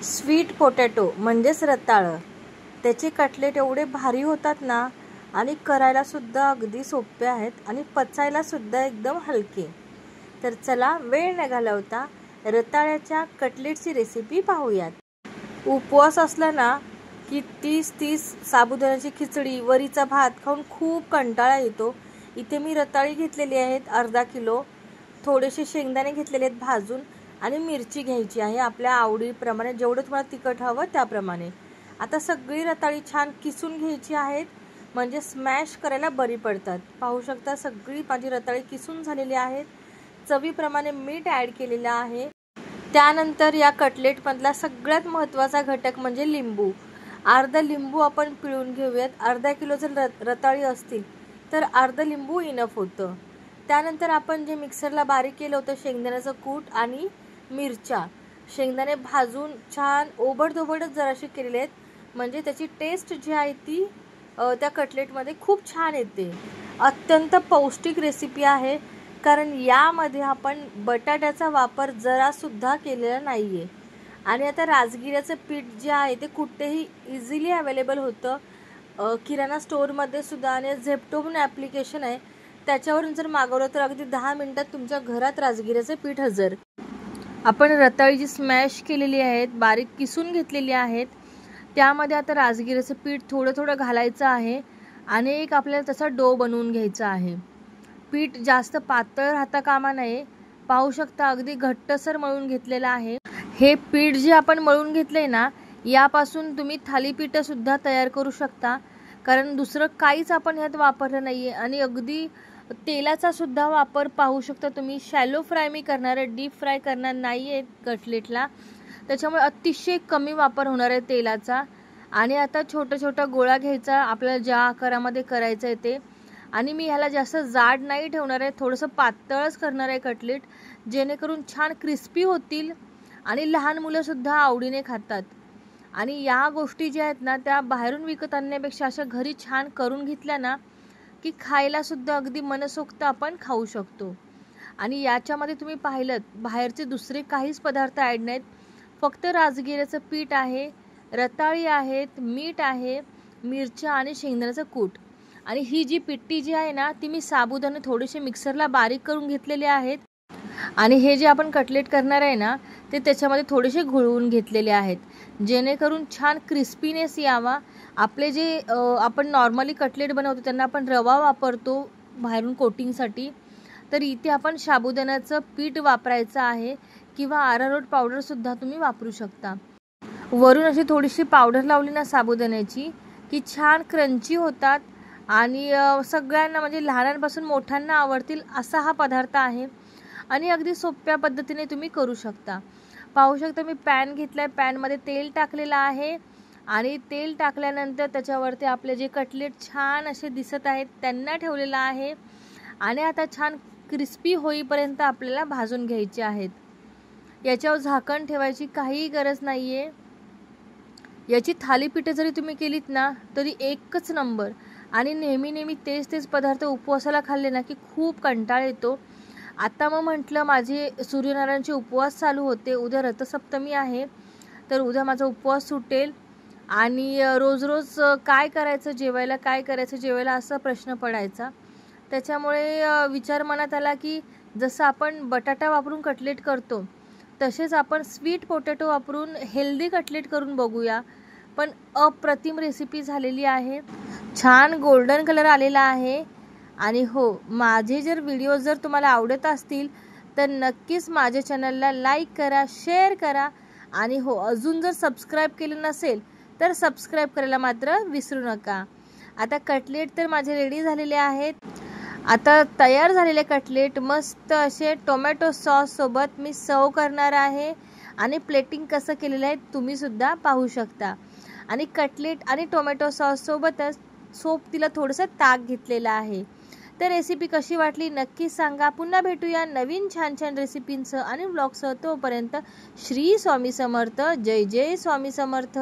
Sweet potato म्हणजेच रताळं, त्याचे cutlet एवढे भारी होतात ना आणि करायलासुद्धा अगदी सोपे आहेत आणि पचायलासुद्धा एकदम हलके. तर चला वेळ न घालवता रताळ्याच्या कटलेटची रेसिपी पाहूयात. उपवास असला ना की 30 साबुदाण्याची खिचडी, वरीचा भात खाऊन खूप कंटाळा येतो. इथे मी रताळी घेतलेली आहेत अर्धा किलो, थोडेसे शेंगदाणे घेतलेले आहेत भाजून आणि मिरची घ्यायची आहे आपल्या आवडीप्रमाणे, जेवढं तुम्हाला तिखट हवं त्याप्रमाणे. आता सगळी रताळी छान किसून घ्यायची आहेत, म्हणजे स्मॅश करायला बरी पडतात. पाहू शकता सगळी माझी रताळी किसून झालेली आहेत. चवीप्रमाणे मीठ ॲड केलेलं आहे. त्यानंतर या कटलेटमधला सगळ्यात महत्त्वाचा घटक म्हणजे लिंबू. अर्धा लिंबू आपण पिळून घेऊयात. अर्धा किलो जर रताळी असतील तर अर्धा लिंबू इनफ होतं. त्यानंतर आपण जे मिक्सरला बारीक केलं होतं शेंगदाण्याचं कूट आणि मिरच्या, शेंगदाणे भाजून छान ओबडधोबडच जराशी केलेले आहेत, म्हणजे त्याची टेस्ट जी आहे ती त्या कटलेटमध्ये खूप छान येते. अत्यंत पौष्टिक रेसिपी आहे, कारण यामध्ये आपण बटाट्याचा वापर जरासुद्धा केलेला नाही आहे. आणि आता राजगिऱ्याचं पीठ जे आहे ते कुठेही इझिली अवेलेबल होतं, किराणा स्टोअरमध्ये सुद्धा. आणि झेप्टो म्हणून ॲप्लिकेशन आहे, त्याच्यावरून जर मागवलं तर अगदी 10 मिनिटात तुमच्या घरात राजगिऱ्याचं पीठ हजर. आपण रताळी जी स्मॅश केलेली आहेत, बारीक किसून घेतलेली आहेत, त्यामध्ये आता राजगिऱ्याचं पीठ थोडं थोडं घालायचं आहे आणि एक आपल्याला तसा डो बनवून घ्यायचा आहे. पीठ जास्त पातळ राहता कामा नये. पाहू शकता अगदी घट्टसर मळून घेतलेलं आहे. हे पीठ जे आपण मळून घेतलंय ना, यापासून तुम्ही थालीपीठसुद्धा तयार करू शकता, कारण दुसरं काहीच आपण ह्यात वापरलं नाही आहे. आणि अगदी तेलाचा सुद्धा वापर पाहू शकता तुम्ही. शॅलो फ्राय मी करणार आहे, डीप फ्राय करणार नाही आहे कटलेटला, त्याच्यामुळे अतिशय कमी वापर होणार आहे तेलाचा. आणि आता छोटा छोटा गोळा घ्यायचा, आपल्याला ज्या आकारामध्ये करायचं आहे ते. आणि मी ह्याला जास्त जाड नाही ठेवणार आहे, थोडंसं पातळच करणार आहे कटलेट, जेणेकरून छान क्रिस्पी होतील आणि लहान मुलंसुद्धा आवडीने खातात. आणि या गोष्टी ज्या आहेत ना, त्या बाहेरून विकत आणण्यापेक्षा अशा घरी छान करून घेतल्या ना की खायलासुद्धा अगदी मनसोक्त आपण खाऊ शकतो. आणि याच्यामध्ये तुम्ही पाहिलं बाहेरचे दुसरे काहीच पदार्थ ॲड नाहीत, फक्त राजगिऱ्याचं पीठ आहे, रताळी आहेत, मीठ आहे, मिरच्या आणि शेंगदाण्याचं कूट. आणि ही जी पिट्टी जी आहे ना, ती मी साबुदाणे थोडेसे मिक्सरला बारीक करून घेतलेले आहेत. आणि हे जे आपण कटलेट करणार आहे ना, ते त्याच्यामध्ये थोडेसे घुळवून घेतलेले आहेत, जेणेकरून छान क्रिस्पीनेस यावा. आपले जे आपण नॉर्मली कटलेट बनवतो त्यांना आपण रवा वापरतो बाहेरून कोटिंगसाठी, तर इथे आपण साबुदाण्याचं पीठ वापरायचं आहे, किंवा अरारोट पावडरसुद्धा तुम्ही वापरू शकता. वरून अशी थोडीशी पावडर लावली ना साबुदाण्याची की छान क्रंची होतात आणि सगळ्यांना म्हणजे लहानांपासून मोठ्यांना आवडतील असा हा पदार्थ आहे. आणि अगदी सोप्या पद्धतीने तुम्ही करू शकता. पाहू शकता मी पॅन घेतला आहे, पॅनमध्ये तेल टाकलेलं आहे आणि तेल टाकल्यानंतर त्याच्यावरती आपले जे कटलेट छान असे दिसत आहेत त्यांना ठेवलेलं आहे. आणि आता छान क्रिस्पी होईपर्यंत आपल्याला भाजून घ्यायचे आहेत. याच्यावर झाकण ठेवायची काहीही गरज नाही आहे. याची थालीपीठं जरी तुम्ही केलीत ना तरी एकच नंबर. आणि नेहमी तेच पदार्थ उपवासाला खाल्ले ना की खूप कंटाळा येतो. आता मग म्हटलं माझे सूर्यनारायणचे उपवास चालू होते, उद्या रथसप्तमी आहे, तर उद्या माझा उपवास सुटेल. आणि रोज काय करायचं जेवायला असा प्रश्न पडायचा. त्याच्यामुळे विचार मनात आला की जसं आपण बटाटा वापरून कटलेट करतो तसेच आपण स्वीट पोटॅटो वापरून हेल्दी कटलेट करून बघूया. पण अप्रतिम रेसिपी झालेली आहे, छान गोल्डन कलर आलेला आहे. आणि हो, माझे जर व्हिडिओ जर तुम्हाला आवडत असतील तर नक्कीच माझ्या चॅनलला लाईक करा, शेअर करा. आणि हो, अजून जर सबस्क्राईब केलं नसेल तर सबस्क्राईब करायला मात्र विसरू नका. आता कटलेट तर माझे रेडी झालेले आहेत. आता तयार झालेले कटलेट मस्त असे टोमॅटो सॉससोबत मी सर्व करणार आहे. आणि प्लेटिंग कसं केलेलं आहे तुम्हीसुद्धा पाहू शकता. आणि कटलेट आणि टोमॅटो सॉससोबतच सोबतीला थोडंसं ताक घेतलेलं आहे. तर रेसिपी कशी वाटली नक्की सांगा. पुन्हा भेटूया नवीन छान रेसिपींसह आणि व्लॉगसह. तोपर्यंत श्री स्वामी समर्थ. जय जय स्वामी समर्थ.